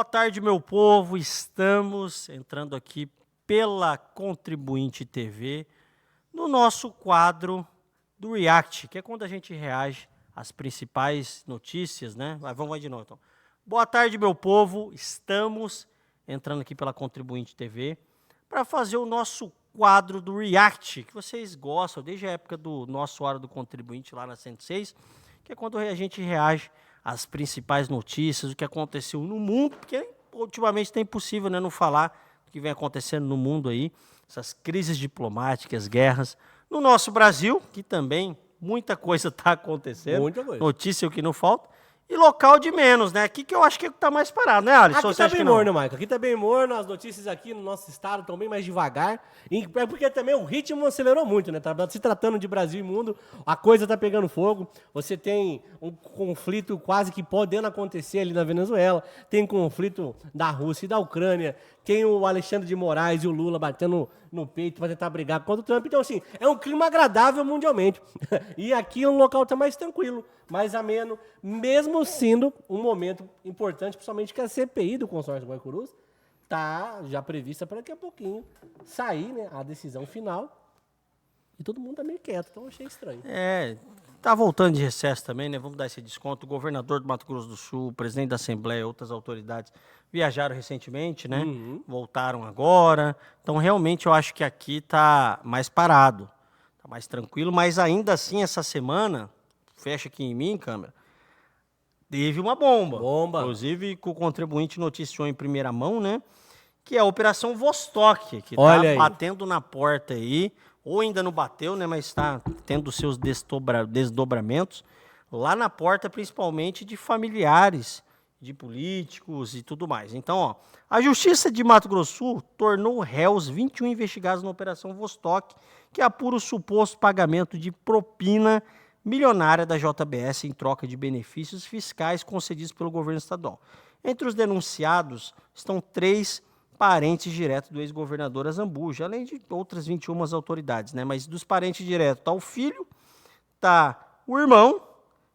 Boa tarde, meu povo. Estamos entrando aqui pela Contribuinte TV no nosso quadro do React, que é quando a gente reage às principais notícias, né? Vamos de novo, então. Boa tarde, meu povo. Estamos entrando aqui pela Contribuinte TV para fazer o nosso quadro do React, que vocês gostam desde a época do nosso Hora do Contribuinte lá na 106, que é quando a gente reage as principais notícias, o que aconteceu no mundo, porque ultimamente está impossível, né, não falar do que vem acontecendo no mundo aí, essas crises diplomáticas, guerras. No nosso Brasil, que também muita coisa está acontecendo, Muita coisa. Notícia o que não falta, e local de menos, né? Aqui que eu acho que está mais parado, né, Alisson? Aqui tá bem morno, Michael. Aqui tá bem morno, as notícias aqui no nosso estado estão bem mais devagar. É porque também o ritmo acelerou muito, né? Se tratando de Brasil e mundo, a coisa tá pegando fogo. Você tem um conflito quase que podendo acontecer ali na Venezuela. Tem conflito da Rússia e da Ucrânia. Tem o Alexandre de Moraes e o Lula batendo no peito para tentar brigar contra o Trump. Então, assim, é um clima agradável mundialmente. E aqui o local tá mais tranquilo, mais ameno, mesmo sendo um momento importante, principalmente que a CPI do consórcio Guaicurus tá já prevista para daqui a pouquinho sair, né, a decisão final. E todo mundo tá meio quieto, então eu achei estranho. Tá voltando de recesso também, né? Vamos dar esse desconto. O governador do Mato Grosso do Sul, o presidente da Assembleia, outras autoridades viajaram recentemente, né? Voltaram agora. Então, realmente, eu acho que aqui tá mais parado, tá mais tranquilo. Mas ainda assim, essa semana, fecha aqui em mim, câmera, teve uma bomba. Inclusive, que o contribuinte noticiou em primeira mão, né? Que é a Operação Vostok, que tá batendo na porta aí. Ou ainda não bateu, né, mas está tendo seus desdobramentos lá na porta, principalmente de familiares, de políticos e tudo mais. Então, ó, a Justiça de Mato Grosso do Sul tornou réus 21 investigados na Operação Vostok, que apura o suposto pagamento de propina milionária da JBS em troca de benefícios fiscais concedidos pelo governo estadual. Entre os denunciados estão 3 parentes diretos do ex-governador Azambuja, além de outras 21 autoridades, né? Mas dos parentes diretos está o filho, está o irmão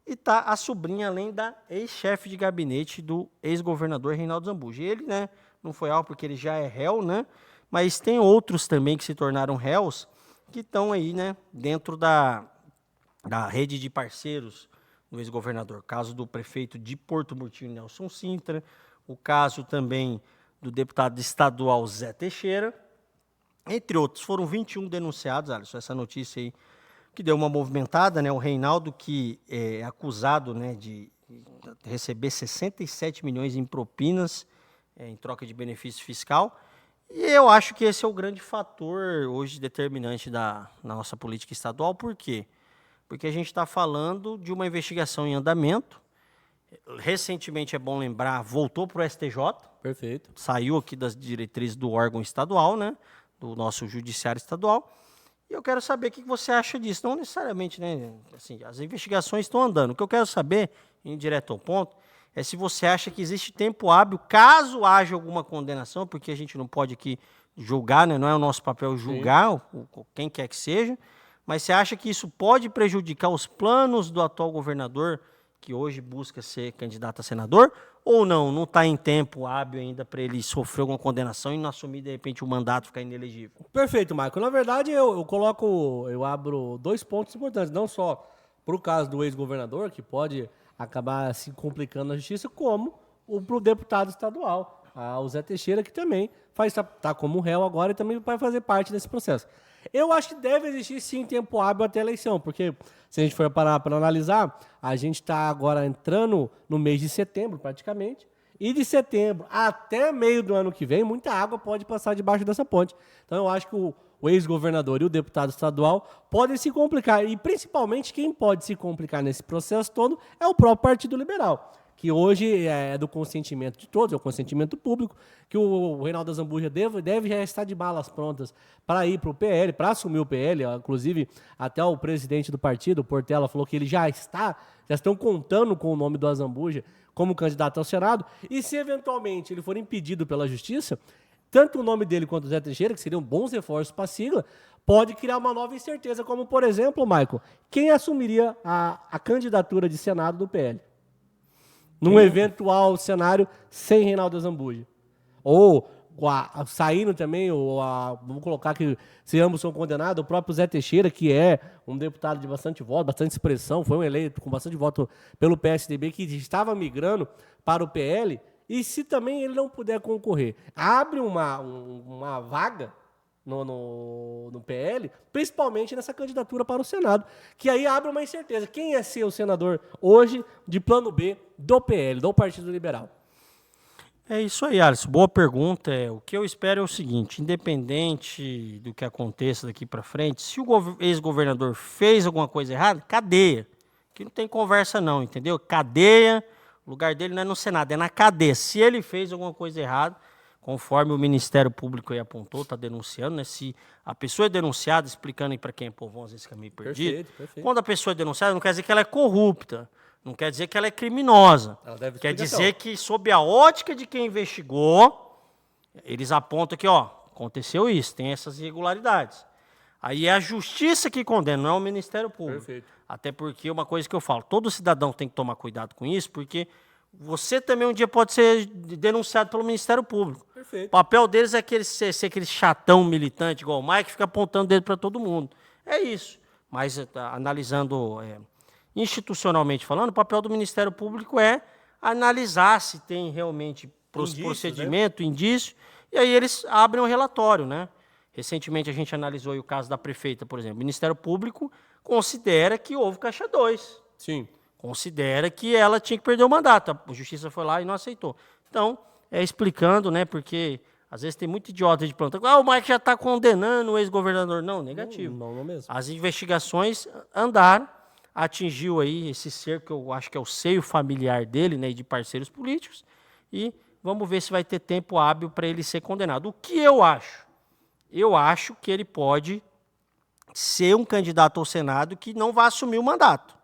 e está a sobrinha, além da ex-chefe de gabinete do ex-governador Reinaldo Azambuja. Ele, né, não foi alvo porque ele já é réu, né? Mas tem outros também que se tornaram réus que estão aí, né, dentro da rede de parceiros do ex-governador. Caso do prefeito de Porto Murtinho, Nelson Sintra, o caso também do deputado estadual Zé Teixeira, entre outros. Foram 21 denunciados, Alisson, essa notícia aí que deu uma movimentada, né? O Reinaldo, que é acusado, né, de receber 67 milhões em propinas em troca de benefício fiscal. E eu acho que esse é o grande fator hoje determinante na nossa política estadual. Por quê? Porque a gente está falando de uma investigação em andamento. Recentemente, é bom lembrar, voltou para o STJ. Perfeito. Saiu aqui das diretrizes do órgão estadual, né? Do nosso judiciário estadual. E eu quero saber o que você acha disso. Não necessariamente, né? Assim, as investigações estão andando. O que eu quero saber, em direto ao ponto, é se você acha que existe tempo hábil, caso haja alguma condenação, porque a gente não pode aqui julgar, né? Não é o nosso papel julgar quem quer que seja, mas você acha que isso pode prejudicar os planos do atual governador, que hoje busca ser candidato a senador, ou não? Não está em tempo hábil ainda para ele sofrer alguma condenação e não assumir, de repente, o mandato ficar inelegível? Perfeito, Marco. Na verdade, eu abro 2 pontos importantes, não só para o caso do ex-governador, que pode acabar se complicando na justiça, como para o deputado estadual, o Zé Teixeira, que também está como réu agora e também vai fazer parte desse processo. Eu acho que deve existir, sim, tempo hábil até a eleição, porque se a gente for parar para analisar, a gente está agora entrando no mês de setembro, praticamente, e de setembro até meio do ano que vem, muita água pode passar debaixo dessa ponte. Então, eu acho que o ex-governador e o deputado estadual podem se complicar, e principalmente quem pode se complicar nesse processo todo é o próprio Partido Liberal, que hoje é do consentimento de todos, é o consentimento público, que o Reinaldo Azambuja deve já estar de balas prontas para ir para o PL, para assumir o PL. Inclusive, até o presidente do partido, o Portela, falou que ele já estão contando com o nome do Azambuja como candidato ao Senado, e se eventualmente ele for impedido pela justiça, tanto o nome dele quanto o Zé Teixeira, que seriam bons reforços para a sigla, pode criar uma nova incerteza, como, por exemplo, Michael, quem assumiria a candidatura de Senado do PL? num eventual cenário sem Reinaldo Azambuja. Ou saindo também, vamos colocar que se ambos são condenados, o próprio Zé Teixeira, que é um deputado de bastante voto, bastante expressão, foi um eleito com bastante voto pelo PSDB, que estava migrando para o PL, e se também ele não puder concorrer, abre uma vaga no PL, principalmente nessa candidatura para o Senado, que aí abre uma incerteza. Quem é ser o senador hoje de plano B do PL, do Partido Liberal? É isso aí, Alisson. Boa pergunta. O que eu espero é o seguinte, independente do que aconteça daqui para frente, se o ex-governador fez alguma coisa errada, cadeia. Que não tem conversa não, entendeu? Cadeia, o lugar dele não é no Senado, é na cadeia. Se ele fez alguma coisa errada, conforme o Ministério Público aí apontou, está denunciando, né? Se a pessoa é denunciada, explicando aí para quem é povão, às vezes que é meio perdido. Perfeito. Quando a pessoa é denunciada, não quer dizer que ela é corrupta. Não quer dizer que ela é criminosa. Quer dizer que, sob a ótica de quem investigou, eles apontam que, aconteceu isso, tem essas irregularidades. Aí é a justiça que condena, não é o Ministério Público. Perfeito. Até porque uma coisa que eu falo, todo cidadão tem que tomar cuidado com isso, porque você também um dia pode ser denunciado pelo Ministério Público. Perfeito. O papel deles é ser aquele chatão militante, igual o Mike, que fica apontando o dedo para todo mundo. É isso. Mas analisando... institucionalmente falando, o papel do Ministério Público é analisar se tem realmente procedimento, indício, e aí eles abrem um relatório, né? Recentemente a gente analisou aí o caso da prefeita, por exemplo. O Ministério Público considera que houve caixa 2. Sim. Considera que ela tinha que perder o mandato. A justiça foi lá e não aceitou. Então, explicando, né? Porque às vezes tem muito idiota de plantão. O Mike já está condenando o ex-governador. Não, negativo. Não mesmo. As investigações andaram, atingiu aí esse cerco, que eu acho que é o seio familiar dele, né, e de parceiros políticos, e vamos ver se vai ter tempo hábil para ele ser condenado. O que eu acho? Eu acho que ele pode ser um candidato ao Senado que não vai assumir o mandato.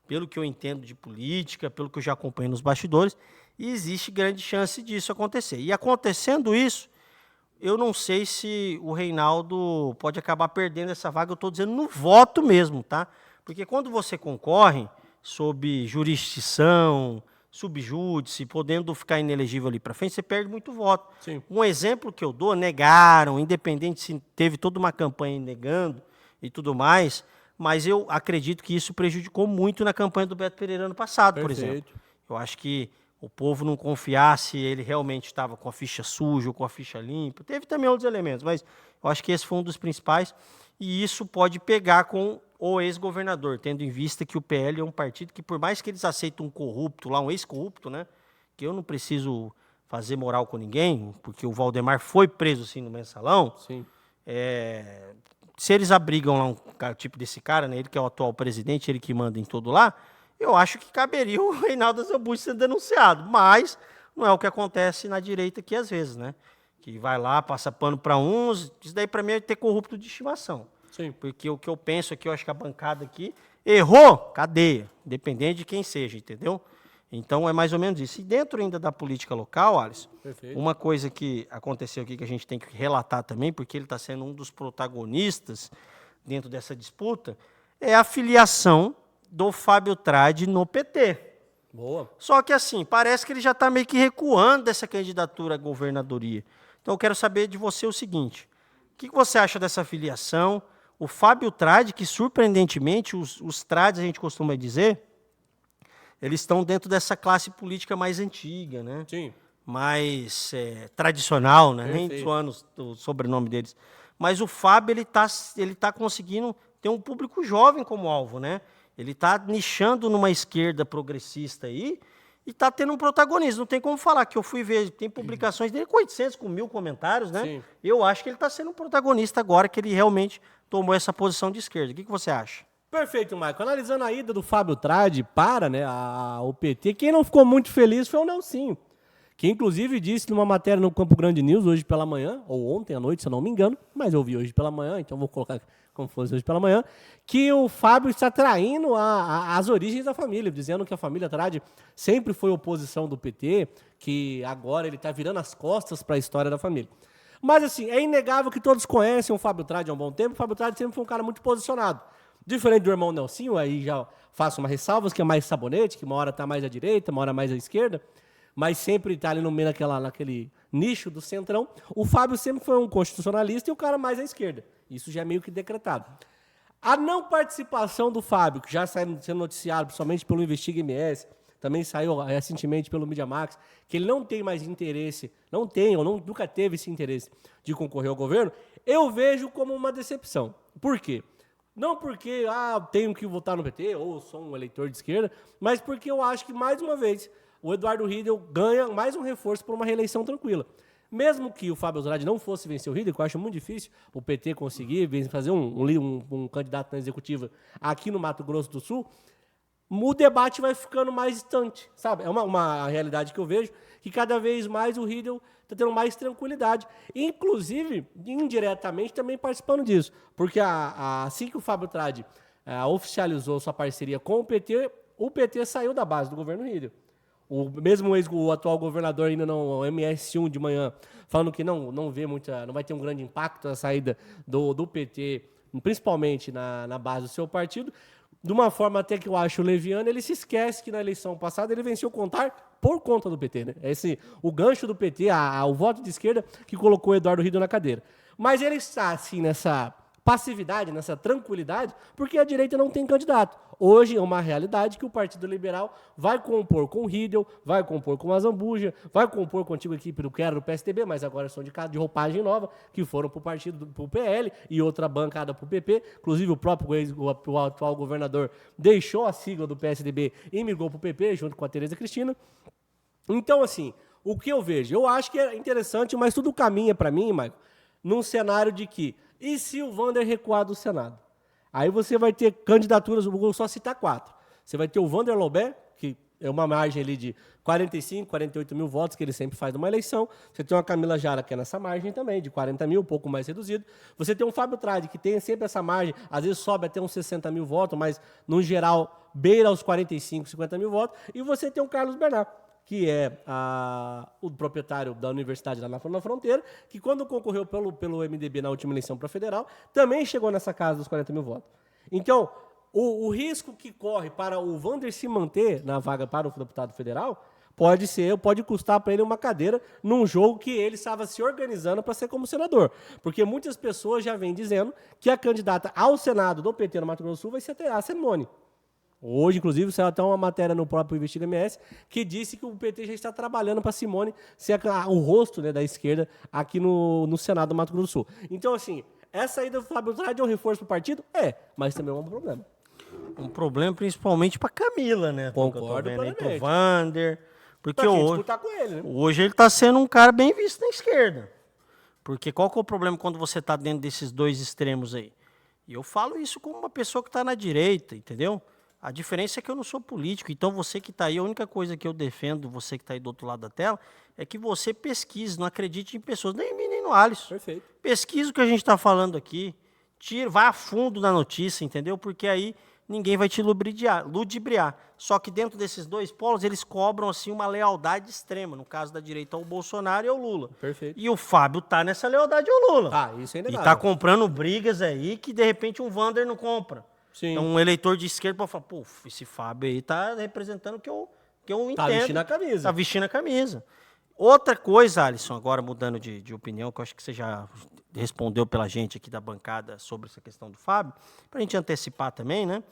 Pelo que eu entendo de política, pelo que eu já acompanho nos bastidores, e existe grande chance disso acontecer. E acontecendo isso, eu não sei se o Reinaldo pode acabar perdendo essa vaga, eu estou dizendo no voto mesmo, tá? Porque quando você concorre sob jurisdição, subjúdice, podendo ficar inelegível ali para frente, você perde muito voto. Sim. Um exemplo que eu dou, negaram, independente se teve toda uma campanha negando e tudo mais, mas eu acredito que isso prejudicou muito na campanha do Beto Pereira ano passado, por exemplo. Eu acho que o povo não confiasse, ele realmente estava com a ficha suja ou com a ficha limpa. Teve também outros elementos, mas eu acho que esse foi um dos principais. E isso pode pegar com o ex-governador, tendo em vista que o PL é um partido que, por mais que eles aceitem um corrupto lá, um ex-corrupto, né? Que eu não preciso fazer moral com ninguém, porque o Valdemar foi preso assim no mensalão. Sim. Se eles abrigam lá um tipo desse cara, né? Ele que é o atual presidente, ele que manda em todo lá, eu acho que caberia o Reinaldo Azambuja ser denunciado. Mas não é o que acontece na direita aqui às vezes, né? Que vai lá, passa pano para uns, isso daí para mim é ter corrupto de estimação. Sim. Porque o que eu penso aqui, eu acho que a bancada aqui errou, cadeia, independente de quem seja, entendeu? Então é mais ou menos isso. E dentro ainda da política local, Alisson, uma coisa que aconteceu aqui que a gente tem que relatar também, porque ele está sendo um dos protagonistas dentro dessa disputa, é a filiação do Fábio Tradi no PT. Boa. Só que assim, parece que ele já está meio que recuando dessa candidatura à governadoria. Então eu quero saber de você o seguinte, o que você acha dessa filiação? O Fábio Tradi, que surpreendentemente, os Trades, a gente costuma dizer, eles estão dentro dessa classe política mais antiga, né? Sim. Mais tradicional, né? Perfeito. Nem zoando o sobrenome deles. Mas o Fábio, ele tá conseguindo ter um público jovem como alvo, né? Ele está nichando numa esquerda progressista aí e está tendo um protagonismo. Não tem como falar, que eu fui ver, tem publicações dele com 800, com 1000 comentários, né? Sim. Eu acho que ele está sendo um protagonista agora, que ele realmente tomou essa posição de esquerda. O que você acha? Perfeito, Marco. Analisando a ida do Fábio Tradi para, né, o PT, quem não ficou muito feliz foi o Nelsinho, que inclusive disse numa matéria no Campo Grande News hoje pela manhã, ou ontem à noite, se eu não me engano, mas eu vi hoje pela manhã, então vou colocar como fosse hoje pela manhã, que o Fábio está traindo as origens da família, dizendo que a família Tradi sempre foi oposição do PT, que agora ele está virando as costas para a história da família. Mas assim, é inegável que todos conhecem o Fábio Tradi há um bom tempo, o Fábio Tradi sempre foi um cara muito posicionado. Diferente do irmão Nelsinho, aí já faço uma ressalva, que é mais sabonete, que uma hora tá mais à direita, uma hora mais à esquerda, mas sempre tá ali no meio naquele nicho do centrão. O Fábio sempre foi um constitucionalista e o cara mais à esquerda. Isso já é meio que decretado. A não participação do Fábio, que já saiu sendo noticiado, principalmente pelo Investiga MS, também saiu recentemente pelo Media Max, que ele não tem mais interesse, não tem ou nunca teve esse interesse de concorrer ao governo, eu vejo como uma decepção. Por quê? Não porque tenho que votar no PT ou sou um eleitor de esquerda, mas porque eu acho que, mais uma vez, o Eduardo Riedel ganha mais um reforço por uma reeleição tranquila. Mesmo que o Fábio Elzoradi não fosse vencer o Riedel, que eu acho muito difícil o PT conseguir fazer um candidato na executiva aqui no Mato Grosso do Sul, o debate vai ficando mais distante, sabe? É uma realidade que eu vejo, que cada vez mais o Riedel está tendo mais tranquilidade. Inclusive, indiretamente, também participando disso. Porque assim que o Fábio Tradi oficializou sua parceria com o PT saiu da base do governo Riedel. O atual governador ainda não, o MS1 de manhã, falando que não vai ter um grande impacto a saída do PT, principalmente na base do seu partido. De uma forma até que eu acho leviana, ele se esquece que na eleição passada ele venceu o CONTAR por conta do PT, né? O gancho do PT, o voto de esquerda que colocou o Eduardo Riedel na cadeira. Mas ele está assim nessa passividade, nessa tranquilidade, porque a direita não tem candidato. Hoje é uma realidade que o Partido Liberal vai compor com o Riedel, vai compor com a Zambuja, vai compor com a antiga equipe do que era do PSDB, mas agora são de roupagem nova, que foram para o partido, para o PL, e outra bancada para o PP. Inclusive o próprio o atual governador deixou a sigla do PSDB e migrou para o PP, junto com a Tereza Cristina. Então, assim, o que eu vejo? Eu acho que é interessante, mas tudo caminha para mim, Maicon, num cenário de que, e se o Wander recuar do Senado? Aí você vai ter candidaturas, vou só citar 4. Você vai ter o Wander Lobé, que é uma margem ali de 45, 48 mil votos, que ele sempre faz numa eleição. Você tem uma Camila Jara, que é nessa margem também, de 40 mil, um pouco mais reduzido. Você tem um Fábio Tradi, que tem sempre essa margem, às vezes sobe até uns 60 mil votos, mas, no geral, beira aos 45, 50 mil votos. E você tem o Carlos Bernard, que é o proprietário da universidade lá na fronteira, que quando concorreu pelo MDB na última eleição para federal, também chegou nessa casa dos 40 mil votos. Então, o risco que corre para o Wander se manter na vaga para o deputado federal pode custar para ele uma cadeira num jogo que ele estava se organizando para ser como senador. Porque muitas pessoas já vêm dizendo que a candidata ao Senado do PT no Mato Grosso do Sul vai ser a Simone. Hoje, inclusive, saiu até uma matéria no próprio Investiga MS que disse que o PT já está trabalhando para Simone ser o rosto, né, da esquerda aqui no Senado do Mato Grosso do Sul. Então, assim, essa ida do Fábio Tradi é um reforço para o partido? Mas também é um problema. Um problema principalmente para Camila, né? Concordo plenamente. Pro Wander. Porque disputar com ele, né? Hoje ele está sendo um cara bem visto na esquerda. Porque qual que é o problema quando você está dentro desses dois extremos aí? E eu falo isso como uma pessoa que está na direita, entendeu? A diferença é que eu não sou político, então você que está aí, a única coisa que eu defendo, você que está aí do outro lado da tela, é que você pesquise, não acredite em pessoas, nem em mim, nem no Alisson. Perfeito. Pesquise o que a gente está falando aqui, vai a fundo na notícia, entendeu? Porque aí ninguém vai te ludibriar. Só que dentro desses dois polos, eles cobram assim uma lealdade extrema, no caso da direita, ao Bolsonaro e ao Lula. Perfeito. E o Fábio tá nessa lealdade ao Lula. Isso é inegável. E tá comprando brigas aí que, de repente, um Wander não compra. Sim. Então, um eleitor de esquerda pode falar, pô, esse Fábio aí tá representando o que eu entendo. Tá vestindo a camisa. Tá vestindo a camisa. Outra coisa, Alisson, agora mudando de opinião, que eu acho que você já respondeu pela gente aqui da bancada sobre essa questão do Fábio, pra gente antecipar também, né?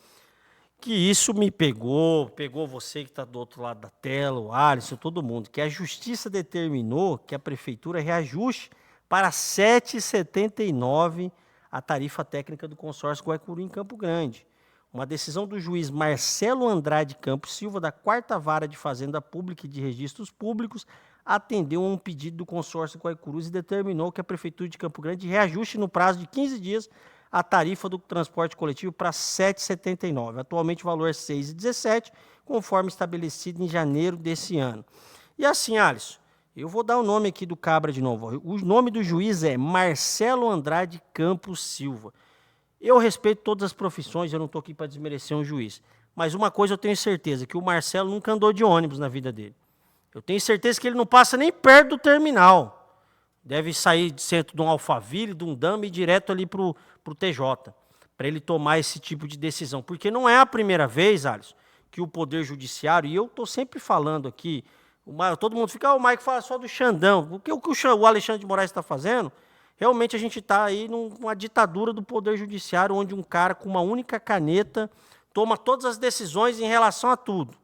Que isso me pegou você que está do outro lado da tela, o Alisson, todo mundo, que a justiça determinou que a prefeitura reajuste para R$ 7,79 a tarifa técnica do consórcio Guaicuru em Campo Grande. Uma decisão do juiz Marcelo Andrade Campos Silva, da 4ª Vara de Fazenda Pública e de Registros Públicos, atendeu a um pedido do consórcio Guaicurus e determinou que a Prefeitura de Campo Grande reajuste no prazo de 15 dias a tarifa do transporte coletivo para R$ 7,79. Atualmente o valor é R$ 6,17, conforme estabelecido em janeiro desse ano. E assim, Alisson, eu vou dar o nome aqui do cabra de novo. O nome do juiz é Marcelo Andrade Campos Silva. Eu respeito todas as profissões, eu não estou aqui para desmerecer um juiz. Mas uma coisa eu tenho certeza, que o Marcelo nunca andou de ônibus na vida dele. Eu tenho certeza que ele não passa nem perto do terminal. Deve sair de centro de um Alphaville, de um Dama e direto ali para o TJ. para ele tomar esse tipo de decisão. Porque não é a primeira vez, Alisson, que o Poder Judiciário, e eu estou sempre falando aqui, todo mundo fica, o Mike fala só do Xandão. O que o Alexandre de Moraes está fazendo, realmente a gente está aí numa ditadura do Poder Judiciário, onde um cara com uma única caneta toma todas as decisões em relação a tudo.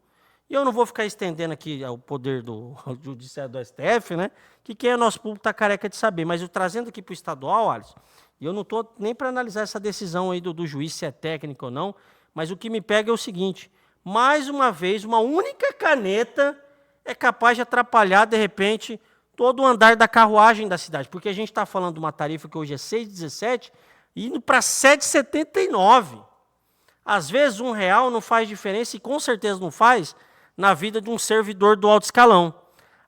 E eu não vou ficar estendendo aqui o poder do Judiciário do STF, né? Que quem é nosso público está careca de saber. Mas eu trazendo aqui para o estadual, Alisson, e eu não estou nem para analisar essa decisão aí do juiz, se é técnica ou não, mas o que me pega é o seguinte, mais uma vez, uma única caneta é capaz de atrapalhar, de repente, todo o andar da carruagem da cidade. Porque a gente está falando de uma tarifa que hoje é 6,17 e indo para 7,79. Às vezes, R$1 não faz diferença e com certeza não faz na vida de um servidor do alto escalão.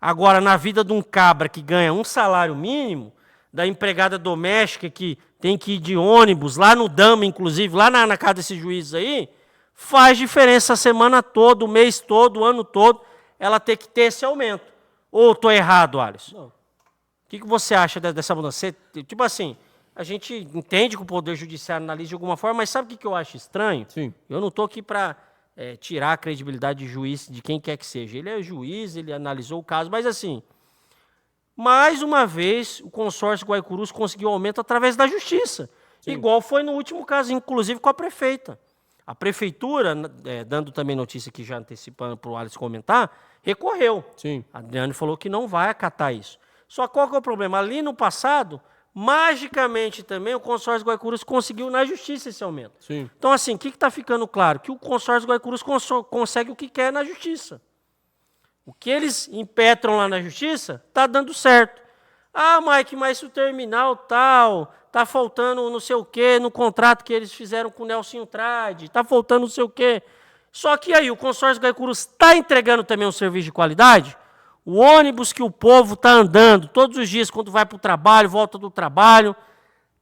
Agora, na vida de um cabra que ganha um salário mínimo, da empregada doméstica que tem que ir de ônibus, lá no Dama, inclusive, lá na casa desses juízes aí, faz diferença a semana toda, o mês todo, o ano todo, ela tem que ter esse aumento. Ou estou errado, Alisson? Não. O que você acha dessa mudança? Tipo assim, a gente entende que o Poder Judiciário analisa de alguma forma, mas sabe o que eu acho estranho? Sim. Eu não estou aqui para tirar a credibilidade de juiz, de quem quer que seja. Ele é juiz, ele analisou o caso, mas assim, mais uma vez, o consórcio Guaicurus conseguiu aumento através da justiça. Sim. Igual foi no último caso, inclusive com a prefeita. A prefeitura, dando também notícia aqui, já antecipando para o Alisson comentar, recorreu. Sim. A Adriane falou que não vai acatar isso. Só qual que é o problema? Ali no passado, magicamente também, o consórcio Guaicurus conseguiu na justiça esse aumento. Sim. Então, assim, o que está ficando claro? Que o consórcio Guaicurus consegue o que quer na justiça. O que eles impetram lá na justiça está dando certo. Ah, Mike, mas se o terminal tal, está faltando não sei o quê no contrato que eles fizeram com o Nelson Trade, está faltando não sei o quê. Só que aí o consórcio Guaicurus está entregando também um serviço de qualidade? O ônibus que o povo está andando todos os dias quando vai para o trabalho, volta do trabalho,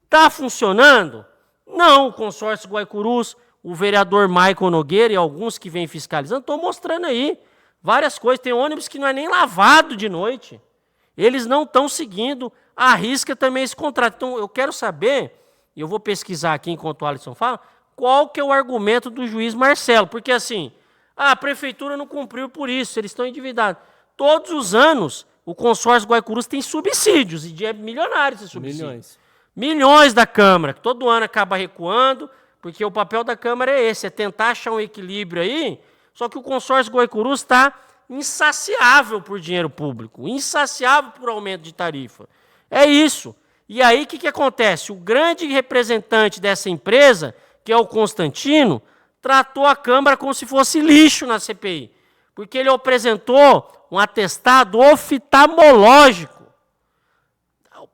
está funcionando? Não, o consórcio Guaicurus, o vereador Michael Nogueira e alguns que vêm fiscalizando estão mostrando aí várias coisas. Tem ônibus que não é nem lavado de noite. Eles não estão seguindo à risca também esse contrato. Então, eu quero saber, e eu vou pesquisar aqui enquanto o Alisson fala, qual que é o argumento do juiz Marcelo. Porque assim, a prefeitura não cumpriu por isso, eles estão endividados. Todos os anos, o consórcio Guaicurus tem subsídios, e é milionários esses subsídios. Milhões da Câmara, que todo ano acaba recuando, porque o papel da Câmara é esse, é tentar achar um equilíbrio aí. Só que o consórcio Guaicurus está insaciável por dinheiro público, insaciável por aumento de tarifa. É isso. E aí o que acontece? O grande representante dessa empresa, que é o Constantino, tratou a Câmara como se fosse lixo na CPI, porque ele apresentou um atestado oftalmológico.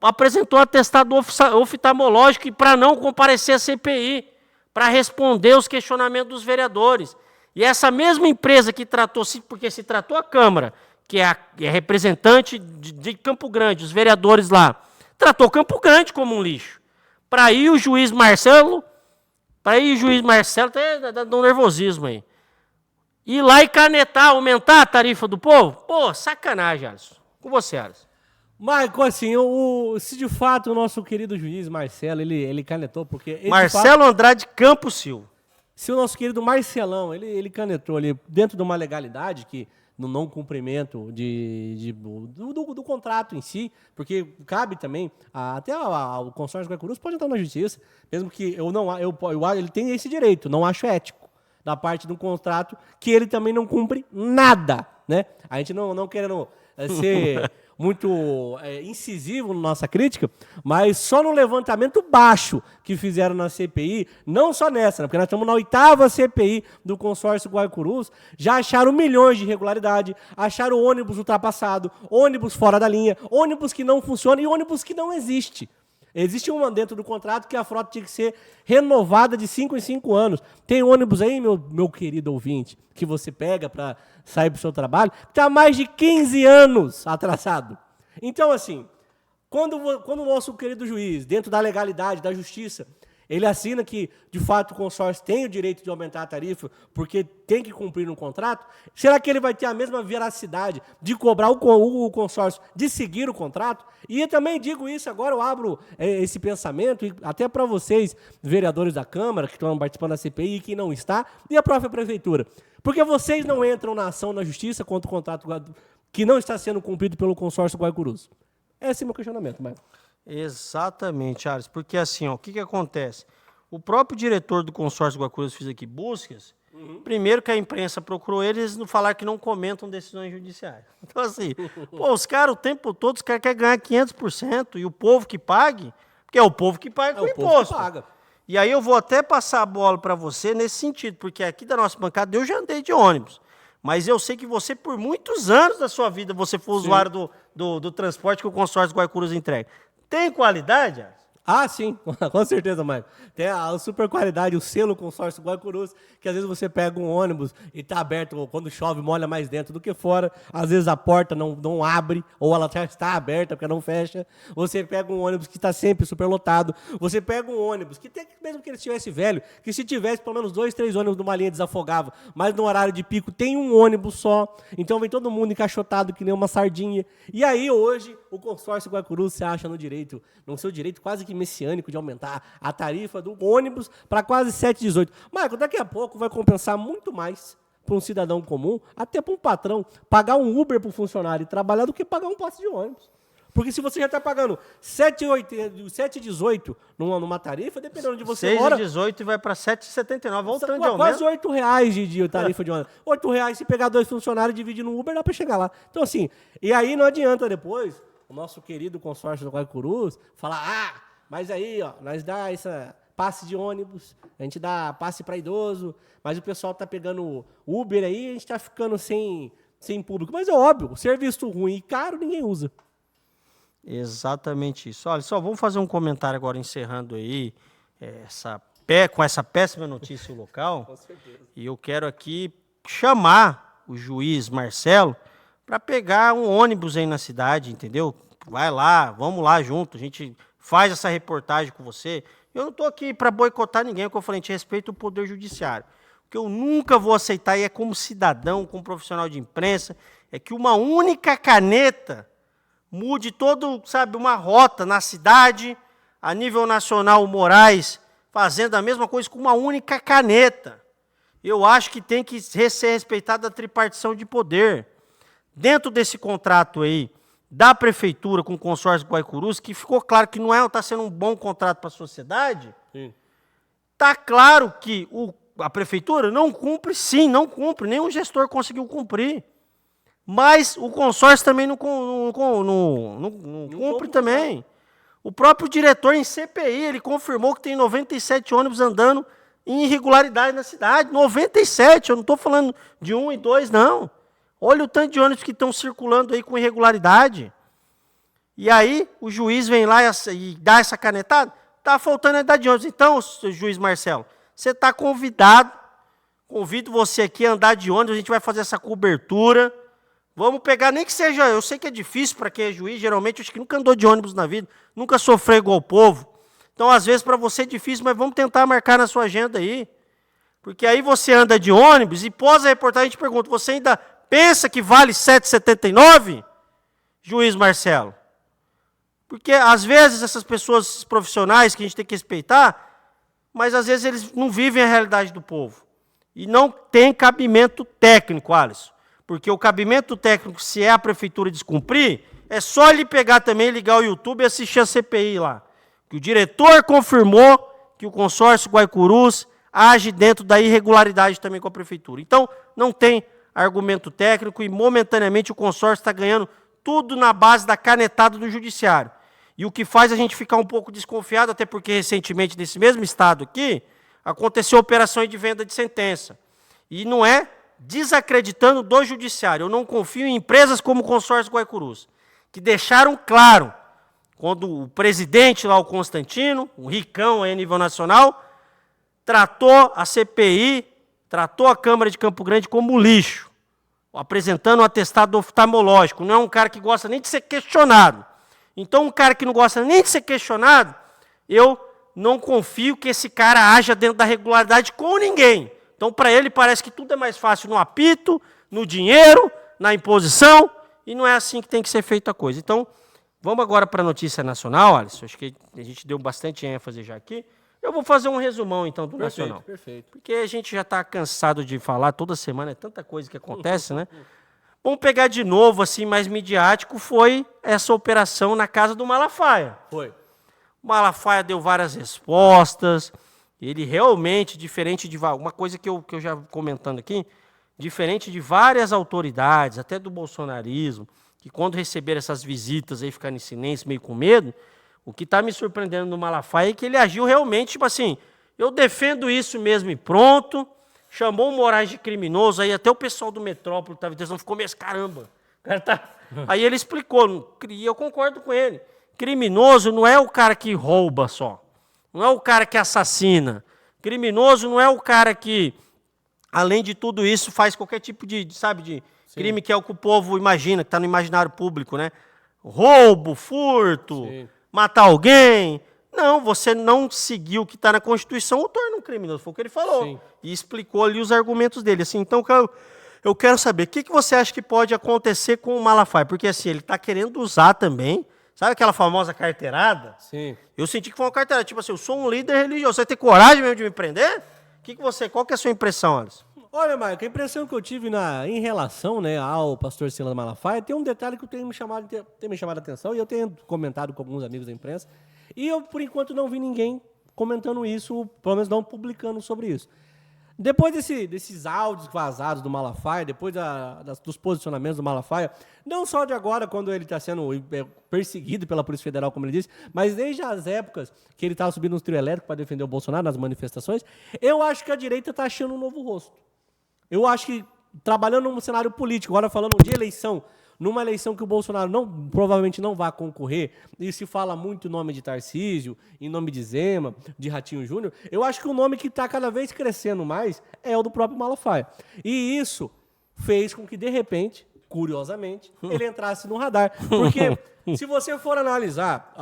Apresentou um atestado oftalmológico para não comparecer à CPI, para responder os questionamentos dos vereadores. E essa mesma empresa que tratou, porque se tratou a Câmara, que é representante de Campo Grande, os vereadores lá, tratou Campo Grande como um lixo. Para ir o juiz Marcelo, até dá um nervosismo aí, ir lá e canetar, aumentar a tarifa do povo? Pô, sacanagem, Alisson. Com você, Alisson. Marco, assim, se de fato o nosso querido juiz Marcelo, ele canetou, porque... Marcelo Andrade Campos Silva. Se o nosso querido Marcelão, ele canetou ali dentro de uma legalidade que no não cumprimento do contrato em si, porque cabe também, até o consórcio Guaicurus pode entrar na justiça, mesmo que ele tem esse direito, não acho ético, da parte do contrato, que ele também não cumpre nada, né? A gente não querendo ser muito incisivo na nossa crítica, mas só no levantamento baixo que fizeram na CPI, não só nessa, né, porque nós estamos na 8ª CPI do consórcio Guaicurus, já acharam milhões de irregularidade, acharam ônibus ultrapassado, ônibus fora da linha, ônibus que não funciona e ônibus que não existe. Existe uma dentro do contrato que a frota tinha que ser renovada de 5 em 5 anos. Tem ônibus aí, meu querido ouvinte, que você pega para sair para o seu trabalho, que está há mais de 15 anos atrasado. Então, assim, quando o nosso querido juiz, dentro da legalidade, da justiça, Ele assina que, de fato, o consórcio tem o direito de aumentar a tarifa porque tem que cumprir um contrato? Será que ele vai ter a mesma veracidade de cobrar o consórcio, de seguir o contrato? E eu também digo isso, agora eu abro esse pensamento, e até para vocês, vereadores da Câmara, que estão participando da CPI e quem não está, e a própria Prefeitura. Porque vocês não entram na ação na Justiça contra o contrato que não está sendo cumprido pelo consórcio Guaicurus? Esse é o meu questionamento, Maicon. Exatamente, Ares, porque assim, ó, o que acontece? O próprio diretor do consórcio Guaicurus fez aqui buscas, primeiro que a imprensa procurou eles não falaram que não comentam decisões judiciais. Então assim, pô, os caras o tempo todo, os caras querem ganhar 500% e o povo que pague, porque é o povo que paga com o imposto. E aí eu vou até passar a bola para você nesse sentido, porque aqui da nossa bancada eu já andei de ônibus, mas eu sei que você, por muitos anos da sua vida, você foi usuário do transporte que o consórcio Guaicurus entrega. Tem qualidade, Ares? Ah, sim, com certeza, Maicon. Tem a super qualidade, o selo consórcio Guaicurus, que às vezes você pega um ônibus e está aberto, quando chove, molha mais dentro do que fora. Às vezes a porta não abre, ou ela já está aberta porque não fecha. Você pega um ônibus que está sempre superlotado. Você pega um ônibus que, mesmo que ele estivesse velho, que se tivesse pelo menos 2, 3 ônibus numa linha desafogava, mas no horário de pico tem um ônibus só. Então vem todo mundo encaixotado que nem uma sardinha. E aí hoje o consórcio Guaicurus se acha no seu direito quase que messiânico de aumentar a tarifa do ônibus para quase 7,18. Maicon, daqui a pouco vai compensar muito mais para um cidadão comum, até para um patrão, pagar um Uber para o funcionário e trabalhar do que pagar um passe de ônibus. Porque se você já está pagando 7,18 numa tarifa, dependendo de você mora... 6,18 e vai para 7,79, voltando de aumento. Quase R$8 de tarifa de ônibus. R$8, se pegar 2 funcionários e dividir no Uber, dá para chegar lá. Então assim, e aí não adianta depois o nosso querido consórcio do Guaicurus falar, mas aí, ó, nós dá essa passe de ônibus, a gente dá passe para idoso, mas o pessoal tá pegando Uber aí, a gente tá ficando sem público. Mas é óbvio, serviço ruim e caro ninguém usa. Exatamente isso. Olha, só vamos fazer um comentário agora, encerrando aí com essa péssima notícia local. Com certeza. E eu quero aqui chamar o juiz Marcelo para pegar um ônibus aí na cidade, entendeu? Vai lá, vamos lá junto, a gente faz essa reportagem com você. Eu não estou aqui para boicotar ninguém, é o que eu falei, a gente respeita o poder judiciário. O que eu nunca vou aceitar, e é como cidadão, como profissional de imprensa, é que uma única caneta mude uma rota na cidade, a nível nacional, o Moraes fazendo a mesma coisa com uma única caneta. Eu acho que tem que ser respeitada a tripartição de poder. Dentro desse contrato aí, da prefeitura com o consórcio Guaicurus, que ficou claro que não está sendo um bom contrato para a sociedade, está claro que a prefeitura não cumpre, nenhum gestor conseguiu cumprir. Mas o consórcio também não cumpre também. O próprio diretor em CPI, ele confirmou que tem 97 ônibus andando em irregularidade na cidade. 97, eu não estou falando de 1 e 2, não. Olha o tanto de ônibus que estão circulando aí com irregularidade. E aí o juiz vem lá e dá essa canetada. Está faltando a idade de ônibus. Então, juiz Marcelo, você está convidado. Convido você aqui a andar de ônibus. A gente vai fazer essa cobertura. Vamos pegar, nem que seja... Eu sei que é difícil para quem é juiz. Geralmente, acho que nunca andou de ônibus na vida. Nunca sofreu igual o povo. Então, às vezes, para você é difícil, mas vamos tentar marcar na sua agenda aí. Porque aí você anda de ônibus e pós a reportagem a gente pergunta, você ainda pensa que vale 7,79? Juiz Marcelo. Porque, às vezes, essas pessoas esses profissionais que a gente tem que respeitar, mas, às vezes, eles não vivem a realidade do povo. E não tem cabimento técnico, Alisson. Porque o cabimento técnico, se é a prefeitura descumprir, é só ele pegar também, ligar o YouTube e assistir a CPI lá. Que o diretor confirmou que o consórcio Guaicurus age dentro da irregularidade também com a prefeitura. Então, não tem argumento técnico e, momentaneamente, o consórcio está ganhando tudo na base da canetada do judiciário. E o que faz a gente ficar um pouco desconfiado, até porque, recentemente, nesse mesmo estado aqui, aconteceu operações de venda de sentença. E não é desacreditando do judiciário. Eu não confio em empresas como o consórcio Guaicurus, que deixaram claro, quando o presidente lá, o Constantino, um ricão aí a nível nacional, tratou a CPI, tratou a Câmara de Campo Grande como lixo, apresentando um atestado oftalmológico. Não é um cara que gosta nem de ser questionado. Então, um cara que não gosta nem de ser questionado, eu não confio que esse cara haja dentro da regularidade com ninguém. Então, para ele, parece que tudo é mais fácil no apito, no dinheiro, na imposição, e não é assim que tem que ser feita a coisa. Então, vamos agora para a notícia nacional, Alisson. Acho que a gente deu bastante ênfase já aqui. Eu vou fazer um resumão, então, do nacional. Perfeito. Porque a gente já está cansado de falar toda semana, é tanta coisa que acontece, né? Vamos pegar de novo, assim, mais midiático, foi essa operação na casa do Malafaia. Foi. O Malafaia deu várias respostas, ele realmente, diferente de... Uma coisa que eu já comentando aqui, diferente de várias autoridades, até do bolsonarismo, que quando receberam essas visitas aí ficaram em silêncio, meio com medo, o que está me surpreendendo no Malafaia é que ele agiu realmente, tipo assim, eu defendo isso mesmo e pronto, chamou o Moraes de criminoso, aí até o pessoal do Metrópole estava dizendo, ficou meio, caramba, o cara tá... Aí ele explicou, e eu concordo com ele, criminoso não é o cara que rouba só, não é o cara que assassina, criminoso não é o cara que, além de tudo isso, faz qualquer tipo de crime que é o que o povo imagina, que está no imaginário público, né? Roubo, furto, Sim. Matar alguém. Não, você não seguiu o que está na Constituição, o torna um criminoso. Foi o que ele falou. Sim. E explicou ali os argumentos dele. Assim, então, eu quero saber, o que você acha que pode acontecer com o Malafaia? Porque assim, ele está querendo usar também, sabe aquela famosa carteirada? Sim. Eu senti que foi uma carteirada. Tipo assim, eu sou um líder religioso. Você vai ter coragem mesmo de me prender? Qual que é a sua impressão, Alisson? Olha, Marco, a impressão que eu tive em relação, né, ao pastor Silas Malafaia, tem um detalhe que tem me chamado a atenção e eu tenho comentado com alguns amigos da imprensa, e eu, por enquanto, não vi ninguém comentando isso, pelo menos não publicando sobre isso. Depois desses áudios vazados do Malafaia, depois dos posicionamentos do Malafaia, não só de agora, quando ele está sendo perseguido pela Polícia Federal, como ele disse, mas desde as épocas que ele estava subindo nos trio elétrico para defender o Bolsonaro nas manifestações, eu acho que a direita está achando um novo rosto. Eu acho que, trabalhando num cenário político, agora falando de eleição, numa eleição que o Bolsonaro provavelmente não vai concorrer, e se fala muito em nome de Tarcísio, em nome de Zema, de Ratinho Júnior, eu acho que o nome que está cada vez crescendo mais é o do próprio Malafaia. E isso fez com que, de repente, curiosamente, ele entrasse no radar. Porque, se você for analisar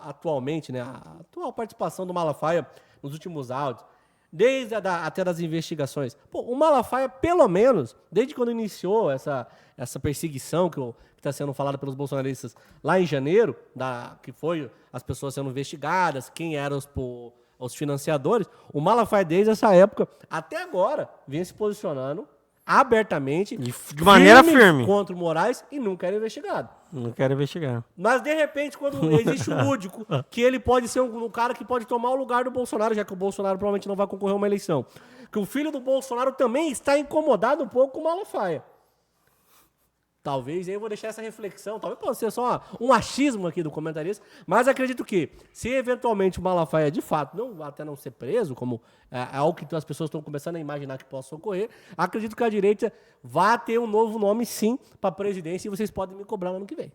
atualmente, né, a atual participação do Malafaia nos últimos áudios, desde até das investigações. Pô, o Malafaia, pelo menos, desde quando iniciou essa perseguição que está sendo falada pelos bolsonaristas lá em janeiro, que foi as pessoas sendo investigadas, quem eram os financiadores, o Malafaia, desde essa época até agora, vem se posicionando abertamente, de maneira firme, contra o Moraes e nunca era investigado. Não quero investigar. Mas, de repente, quando existe um lúdico, que ele pode ser um cara que pode tomar o lugar do Bolsonaro, já que o Bolsonaro provavelmente não vai concorrer a uma eleição, que o filho do Bolsonaro também está incomodado um pouco com o Malafaia. Talvez, aí eu vou deixar essa reflexão, talvez possa ser só um achismo aqui do comentarista, mas acredito que, se eventualmente o Malafaia, de fato, até não ser preso, como é algo que as pessoas estão começando a imaginar que possa ocorrer, acredito que a direita vai ter um novo nome, sim, para a presidência, e vocês podem me cobrar no ano que vem.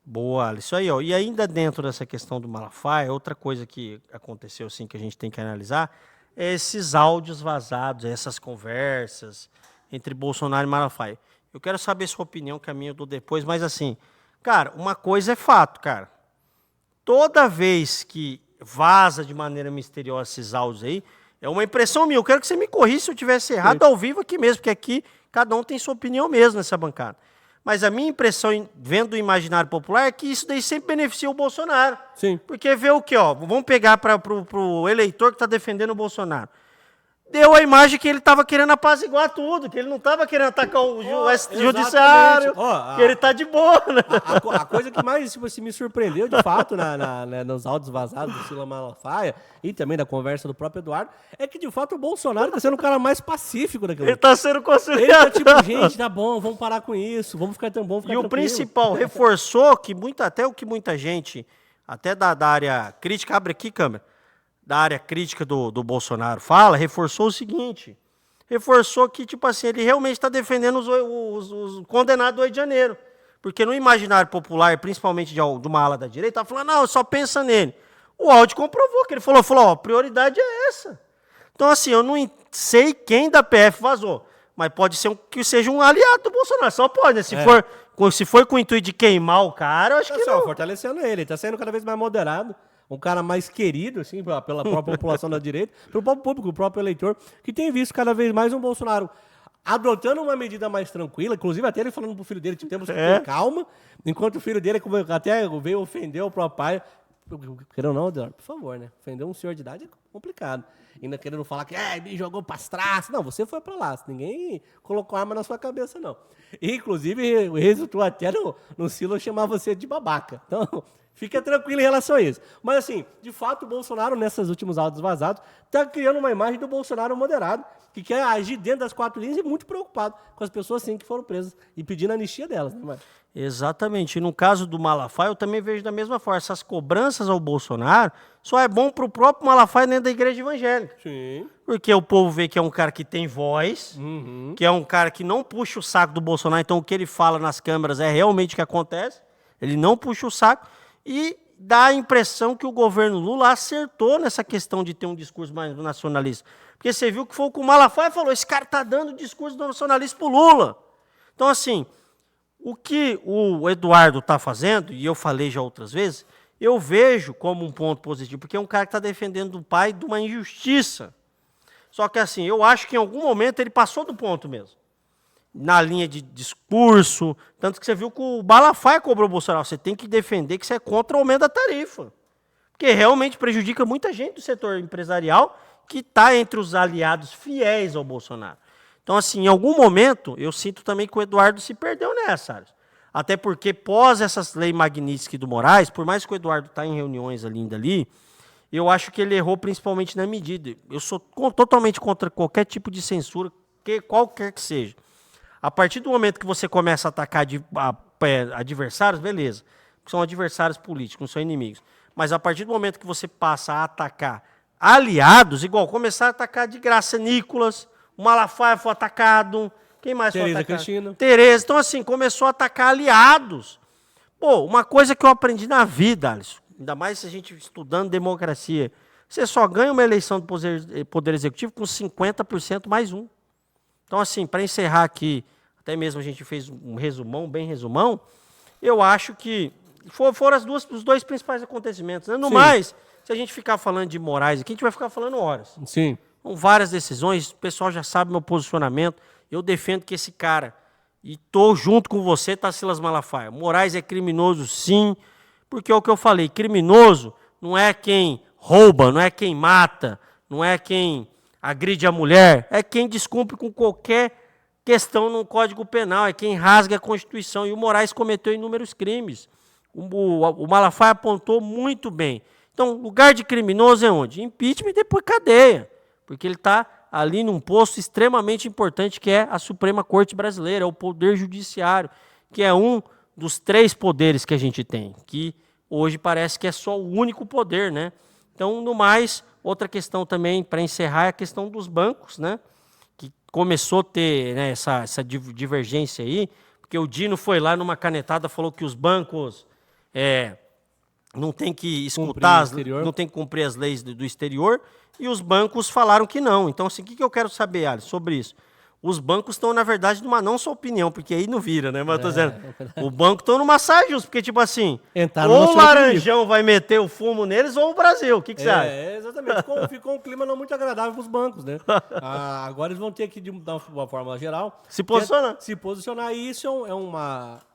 Boa, isso aí, ó. E ainda dentro dessa questão do Malafaia, outra coisa que aconteceu, assim, que a gente tem que analisar, é esses áudios vazados, essas conversas entre Bolsonaro e Malafaia. Eu quero saber sua opinião, que a minha eu dou depois, mas assim, cara, uma coisa é fato, cara. Toda vez que vaza de maneira misteriosa esses áudios aí, é uma impressão minha. Eu quero que você me corrija se eu tivesse errado ao vivo aqui mesmo, porque aqui cada um tem sua opinião mesmo nessa bancada. Mas a minha impressão, vendo o imaginário popular, é que isso daí sempre beneficia o Bolsonaro. Sim. Porque vê o quê, ó? Vamos pegar para o eleitor que está defendendo o Bolsonaro. Deu a imagem que ele estava querendo apaziguar tudo, que ele não estava querendo atacar o judiciário, que ele está de boa, né? A coisa que mais me surpreendeu, de fato, nos áudios vazados do Silas Malafaia e também da conversa do próprio Eduardo, é que, de fato, o Bolsonaro está sendo o cara mais pacífico daquilo. Ele está sendo conciliado. Ele tá tipo, gente, tá bom, vamos parar com isso, vamos ficar tão bom, ficar tranquilo. E o principal, reforçou que muita gente, até da área crítica, abre aqui, câmera, da área crítica do Bolsonaro reforçou o seguinte, reforçou que, tipo assim, ele realmente está defendendo os condenados do Rio de Janeiro, porque no imaginário popular, principalmente de uma ala da direita, tá falando, não, só pensa nele. O áudio comprovou, que ele falou, ó, a prioridade é essa. Então, assim, eu não sei quem da PF vazou, mas pode ser que seja um aliado do Bolsonaro, só pode, né? Se for com o intuito de queimar o cara, eu acho que não. Fortalecendo ele, tá sendo cada vez mais moderado. um cara mais querido, assim, pela própria população da direita, pelo próprio público, o próprio eleitor, que tem visto cada vez mais um Bolsonaro adotando uma medida mais tranquila, inclusive até ele falando pro filho dele, tipo, temos que ter calma, enquanto o filho dele até veio ofender o próprio pai. Querendo ou não, Eduardo, por favor, né? Ofender um senhor de idade é complicado. Ainda querendo falar que me jogou pras traças. Não, você foi pra lá. Ninguém colocou arma na sua cabeça, não. E, inclusive, resultou até no Silo chamar você de babaca. Então, fica tranquilo em relação a isso. Mas, assim, de fato, o Bolsonaro, nesses últimos áudios vazados, tá criando uma imagem do Bolsonaro moderado, que quer agir dentro das quatro linhas e muito preocupado com as pessoas, sim, que foram presas e pedindo a anistia delas, né, Mário? Exatamente. E no caso do Malafaia, eu também vejo da mesma forma. Essas cobranças ao Bolsonaro só é bom pro próprio Malafaia dentro da igreja evangélica. Sim. Porque o povo vê que é um cara que tem voz, que é um cara que não puxa o saco do Bolsonaro, então o que ele fala nas câmeras é realmente o que acontece. Ele não puxa o saco e dá a impressão que o governo Lula acertou nessa questão de ter um discurso mais nacionalista. Porque você viu que foi o que o Malafaia falou, esse cara tá dando discurso nacionalista pro Lula. Então, assim, o que o Eduardo está fazendo, e eu falei já outras vezes, eu vejo como um ponto positivo, porque é um cara que está defendendo o pai de uma injustiça. Só que assim, eu acho que em algum momento ele passou do ponto mesmo. Na linha de discurso, tanto que você viu que o Malafaia cobrou o Bolsonaro. Você tem que defender que você é contra o aumento da tarifa. Porque realmente prejudica muita gente do setor empresarial que está entre os aliados fiéis ao Bolsonaro. Então, assim, em algum momento, eu sinto também que o Eduardo se perdeu nessa, Ares. Até porque, pós essas leis Magnitsky do Moraes, por mais que o Eduardo está em reuniões ali, eu acho que ele errou principalmente na medida. Eu sou totalmente contra qualquer tipo de censura, qualquer que seja. A partir do momento que você começa a atacar adversários, beleza. São adversários políticos, não são inimigos. Mas a partir do momento que você passa a atacar aliados, igual começar a atacar de graça Nicolas, o Malafaia foi atacado. Quem mais foi atacado? Cristina. Tereza. Então, assim, começou a atacar aliados. Pô, uma coisa que eu aprendi na vida, Alisson, ainda mais se a gente estudando democracia, você só ganha uma eleição do Poder Executivo com 50% mais um. Então, assim, para encerrar aqui, até mesmo a gente fez um resumão, bem resumão, eu acho que foram os dois principais acontecimentos. Né? No mais, se a gente ficar falando de Moraes aqui, a gente vai ficar falando horas. Sim. São várias decisões, o pessoal já sabe meu posicionamento. Eu defendo que esse cara, e tô junto com você, Tacilas Malafaia. Moraes é criminoso, sim, porque é o que eu falei, criminoso não é quem rouba, não é quem mata, não é quem agride a mulher, é quem descumpre com qualquer questão no Código Penal, é quem rasga a Constituição. E o Moraes cometeu inúmeros crimes. O Malafaia apontou muito bem. Então, lugar de criminoso é onde? Impeachment e depois cadeia. Porque ele está ali num posto extremamente importante, que é a Suprema Corte Brasileira, é o Poder Judiciário, que é um dos 3 poderes que a gente tem, que hoje parece que é só o único poder, né? Então, no mais, outra questão também, para encerrar, é a questão dos bancos, né? Que começou a ter, né, essa divergência aí, porque o Dino foi lá numa canetada, falou que os bancos não tem que escutar, não tem que cumprir as leis do exterior, e os bancos falaram que não. Então, assim, o que eu quero saber, Alisson, sobre isso? Os bancos estão, na verdade, numa não só opinião, porque aí não vira, né? Mas eu tô dizendo, o banco estão numa saia justa, porque, tipo assim, ou o Laranjão vai meter o fumo neles, ou o Brasil. O que você acha? Exatamente. Ficou um clima não muito agradável para os bancos, né? Agora eles vão ter que, de uma forma geral, se posicionar. E isso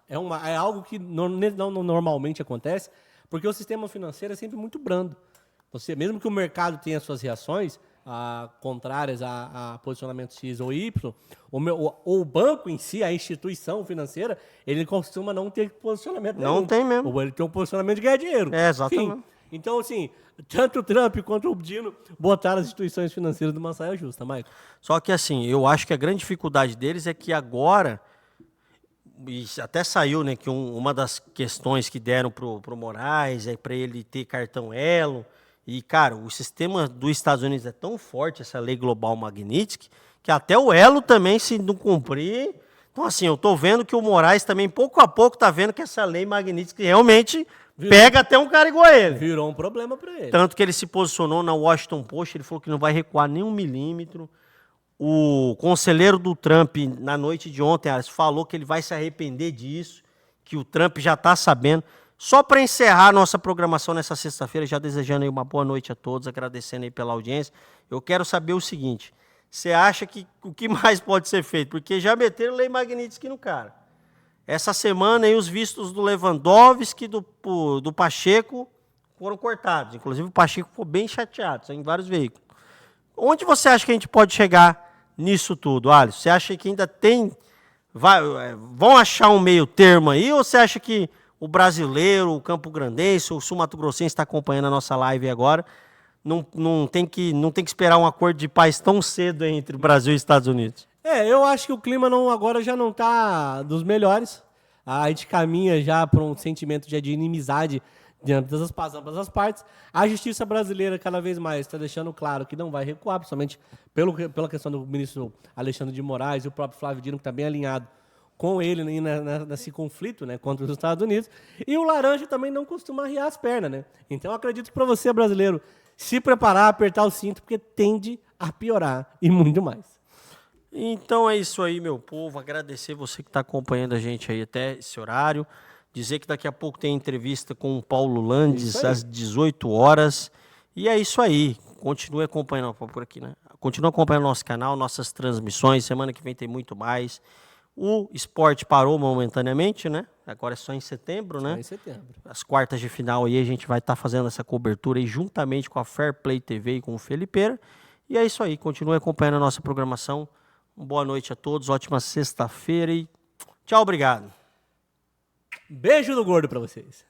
é algo que não normalmente acontece, porque o sistema financeiro é sempre muito brando. Mesmo que o mercado tenha suas reações contrárias a posicionamento X ou Y, o banco em si, a instituição financeira, ele costuma não ter posicionamento nenhum. Não tem mesmo. Ou ele tem um posicionamento de ganhar dinheiro. Exatamente. Enfim, então, assim, tanto o Trump quanto o Dino botaram as instituições financeiras numa saia justa, Maicon. Só que, assim, eu acho que a grande dificuldade deles é que agora, e até saiu, né, que uma das questões que deram pro Moraes é para ele ter cartão Elo. E, cara, o sistema dos Estados Unidos é tão forte, essa lei global Magnitsky, que até o Elo também, se não cumprir... Então, assim, eu tô vendo que o Moraes também, pouco a pouco, tá vendo que essa lei Magnitsky realmente pega até um cara igual a ele. Virou um problema para ele. Tanto que ele se posicionou na Washington Post, ele falou que não vai recuar nem 1 milímetro. O conselheiro do Trump, na noite de ontem, falou que ele vai se arrepender disso, que o Trump já está sabendo. Só para encerrar nossa programação nessa sexta-feira, já desejando aí uma boa noite a todos, agradecendo aí pela audiência, eu quero saber o seguinte, você acha que o que mais pode ser feito? Porque já meteram lei Magnitsky no cara. Essa semana aí os vistos do Lewandowski, do Pacheco foram cortados. Inclusive o Pacheco ficou bem chateado, em vários veículos. Onde você acha que a gente pode chegar nisso tudo, Alisson? Você acha que ainda vão achar um meio termo aí, ou você acha que o brasileiro, o campograndense, o sul-mato-grossense está acompanhando a nossa live agora, não tem que esperar um acordo de paz tão cedo entre o Brasil e os Estados Unidos? Eu acho que o clima agora já não está dos melhores. A gente caminha já para um sentimento de inimizade diante ambas as partes. A justiça brasileira cada vez mais está deixando claro que não vai recuar, principalmente pela questão do ministro Alexandre de Moraes e o próprio Flávio Dino, que está bem alinhado com ele nesse conflito, né, contra os Estados Unidos. E o laranja também não costuma arriar as pernas, né? Então eu acredito que para você, brasileiro, se preparar, apertar o cinto, porque tende a piorar e muito mais. Então é isso aí, meu povo. Agradecer você que está acompanhando a gente aí até esse horário. Dizer que daqui a pouco tem entrevista com o Paulo Landes às 18 horas. E é isso aí. Continue acompanhando por aqui, né? Continue acompanhando nosso canal, nossas transmissões. Semana que vem tem muito mais. O esporte parou momentaneamente, né? Agora é só em setembro, né? Só em setembro. As quartas de final aí a gente vai estar fazendo essa cobertura aí juntamente com a Fair Play TV e com o Felipeira. E é isso aí. Continue acompanhando a nossa programação. Boa noite a todos. Ótima sexta-feira e tchau, obrigado. Beijo do gordo pra vocês.